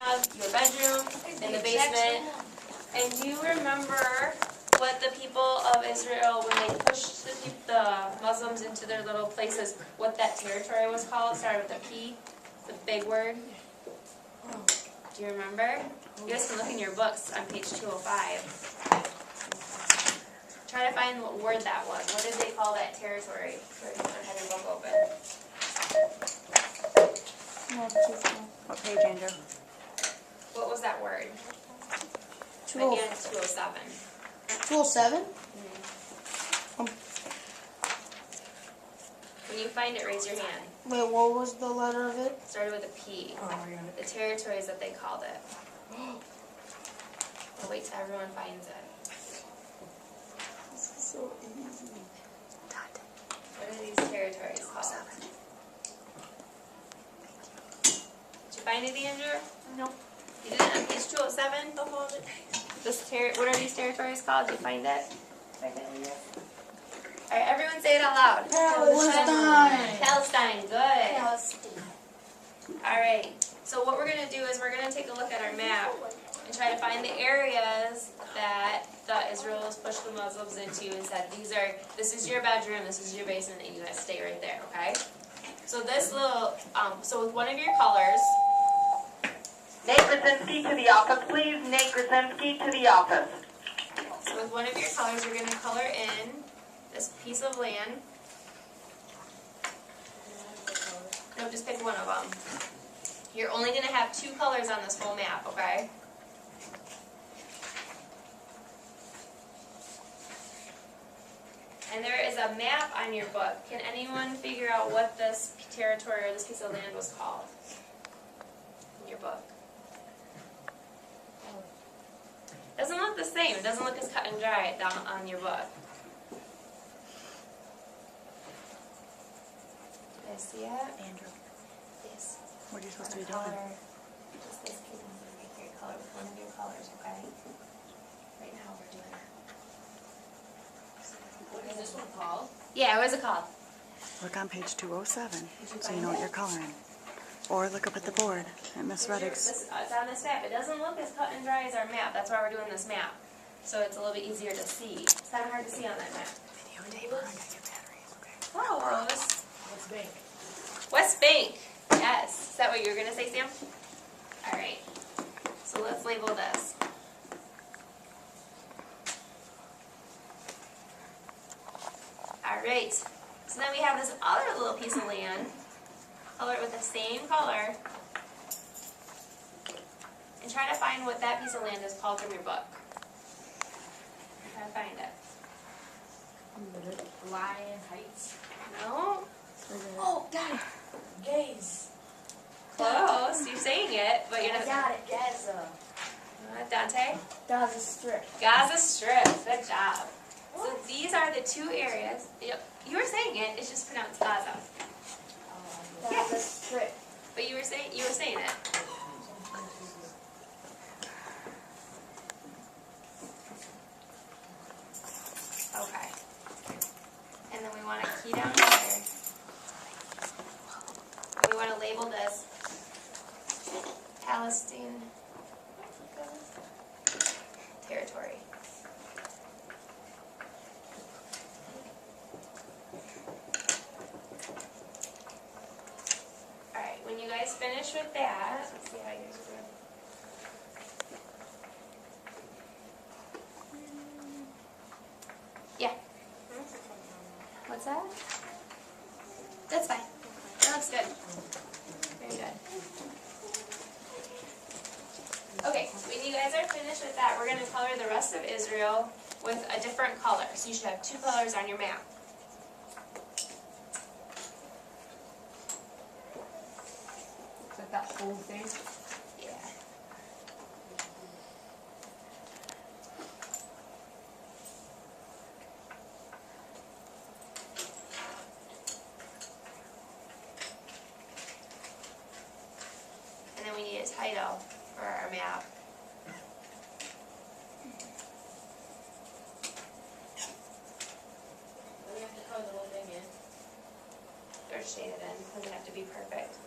Your bedroom in the basement. And you remember what the people of Israel, when they pushed the Muslims into their little places, what that territory was called? Started with a P, the big word. Do you remember? You guys can look in your books on page 205. Try to find what word that was. What did they call that territory? Have your book open. What page, Andrew? What was that word? 207. Again, 207. 207? When you find it, raise your hand. Wait, what was the letter of it? Started with a P. The territories that they called it. We'll wait till everyone finds it. This is so easy. What are these territories called? Did you find it, Andrew? No. You didn't on page 207? What are these territories called? Did you find it? Alright, everyone say it out loud. Palestine. Palestine, good. Alright, so what we're going to do is we're going to take a look at our map and try to find the areas that Israel pushed the Muslims into and said, this is your bedroom, this is your basement, and you guys stay right there, okay? So this little, so with one of your colors, Nate Krasinski to the office, please. Nate Krasinski to the office. so with one of your colors, you're going to color in this piece of land. No, just pick one of them. You're only going to have 2 colors on this whole map, okay? And there is a map on your book. Can anyone figure out what this territory or this piece of land was called in your book? Doesn't look the same. It doesn't look as cut and dry down on your book. You guys see it? Andrew, Yes. what are you supposed to be Color. doing? Just this piece of your color with one of your colors, okay? Right now we're doing it. What is this one called? Yeah, what is it called? Look on page 207, so you know what you're coloring. Or look up at the board at Miss Reddick's. It's on this map. It doesn't look as cut and dry as our map. That's why we're doing this map. So it's a little bit easier to see. It's kind of hard to see on that map. Videotape her, I got your batteries, okay? Oh, Rose. West Bank. West Bank. Yes. Is that what you were going to say, Sam? All right. So let's label this. All right. So then we have this other little piece of land. Color it with the same color. And try to find what that piece of land is called from your book. Try to find it. Lion Heights. No? Oh, got it. Gaze. Close. You're saying it, but you're not. Got it. Gaza. Dante? Gaza Strip. Gaza Strip. Good job. So these are the 2 areas. You were saying it. It's just pronounced Gaza. Gaza Strip. But you were saying it. Okay. And then we want to key down here. We want to label this Palestine territory. Alright, when you guys finish with that, let's see how you guys are doing. Yeah. What's that? That's fine. That looks good. Very good. Okay, when you guys are finished with that, we're going to color the rest of Israel with a different color. So you should have 2 colors on your map. Like that whole thing. Yeah. And then we need a title for our map. We have to color the whole thing in. Or shade it in. Doesn't have to be perfect.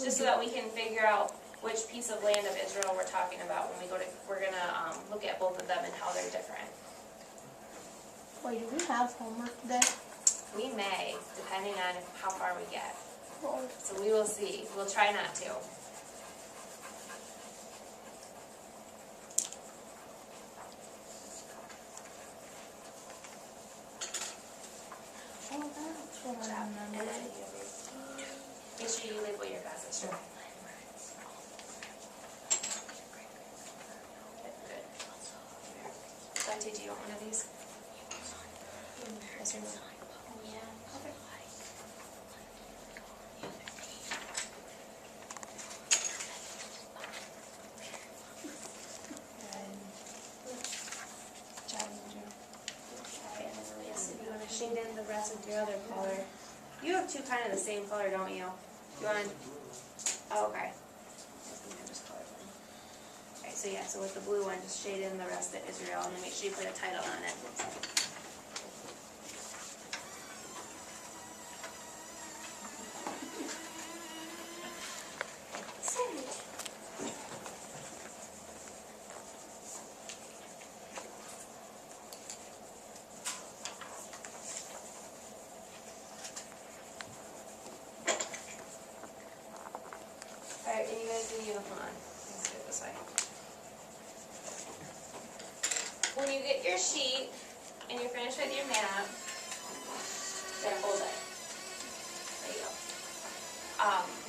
Just so that we can figure out which piece of land of Israel we're talking about when we go to, we're gonna, look at both of them and how they're different. Wait, do we have homework today? We may, depending on how far we get. Oh, So we will see. We'll try not to. that's what I And remember. then make sure you label your Gaza Strip. Good. Dante, do you want one of these? Yes or no? Yeah. Okay. Okay, and then Elias, if you want to shade in the rest of your other color. You have two kind of the same color, don't you? You want to, oh, okay. I think I just colored one. Okay, so yeah, so with the blue one, just shade in the rest of Israel and then make sure you put a title on it. Alright, and you guys do hold on. Let's do it this way. When you get your sheet and you're finished with your map, then hold it. There you go.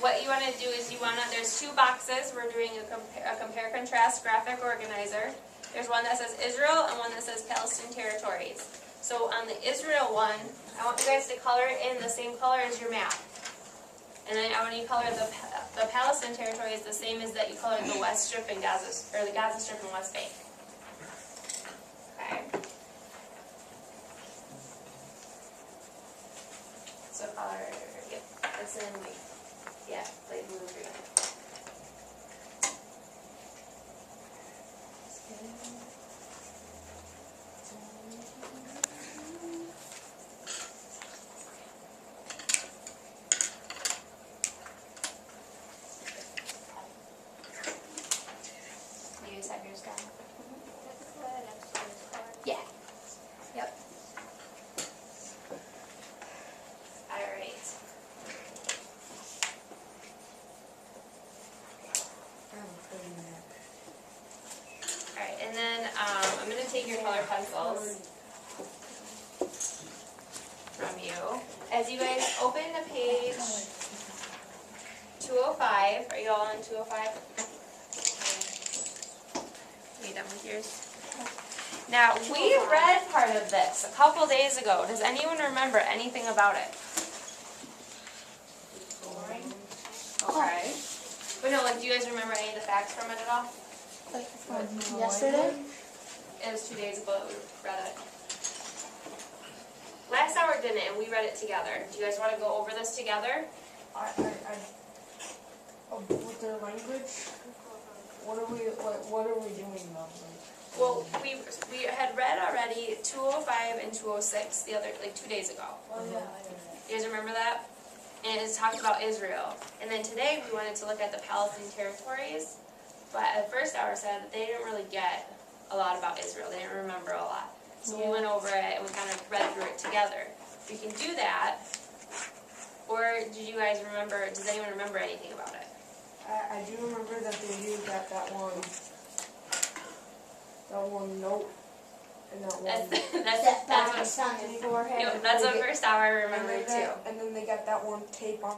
What you want to do is there's two boxes. We're doing a compare-contrast graphic organizer. There's one that says Israel and one that says Palestine territories. So on the Israel one, I want you guys to color it in the same color as your map. And then I want you to color the Palestine territory is the same as that you colored the West Strip and Gaza, or the Gaza Strip and West Bank. Okay. So color, yep, that's in like, yeah, light blue green. You guys have yours down? Yeah. Yep. Alright. Alright, and then I'm going to take your color pencils from you. As you guys open to page 205, are you all on 205? Are you done with yours? Now, we read part of this a couple days ago. Does anyone remember anything about it? Okay. But no, like, do you guys remember any of the facts from it at all? Like from yesterday? It was 2 days ago that we read it. Last hour didn't, and we read it together. Do you guys want to go over this together? With their language, what are we doing though? Well, we had read already 205 and 206 the other, like 2 days ago. Oh yeah. You guys remember that? And it talked about Israel. And then today we wanted to look at the Palestine territories. But at first hour said that they didn't really get a lot about Israel. They didn't remember a lot. So we went over it and we kind of read through it together. We can do that. Or did you guys remember, does anyone remember anything about it? I do remember that they used that one note and that one. Set back That's the what, sun's forehead. that's what first hour I remembered and too. then they got that one tape on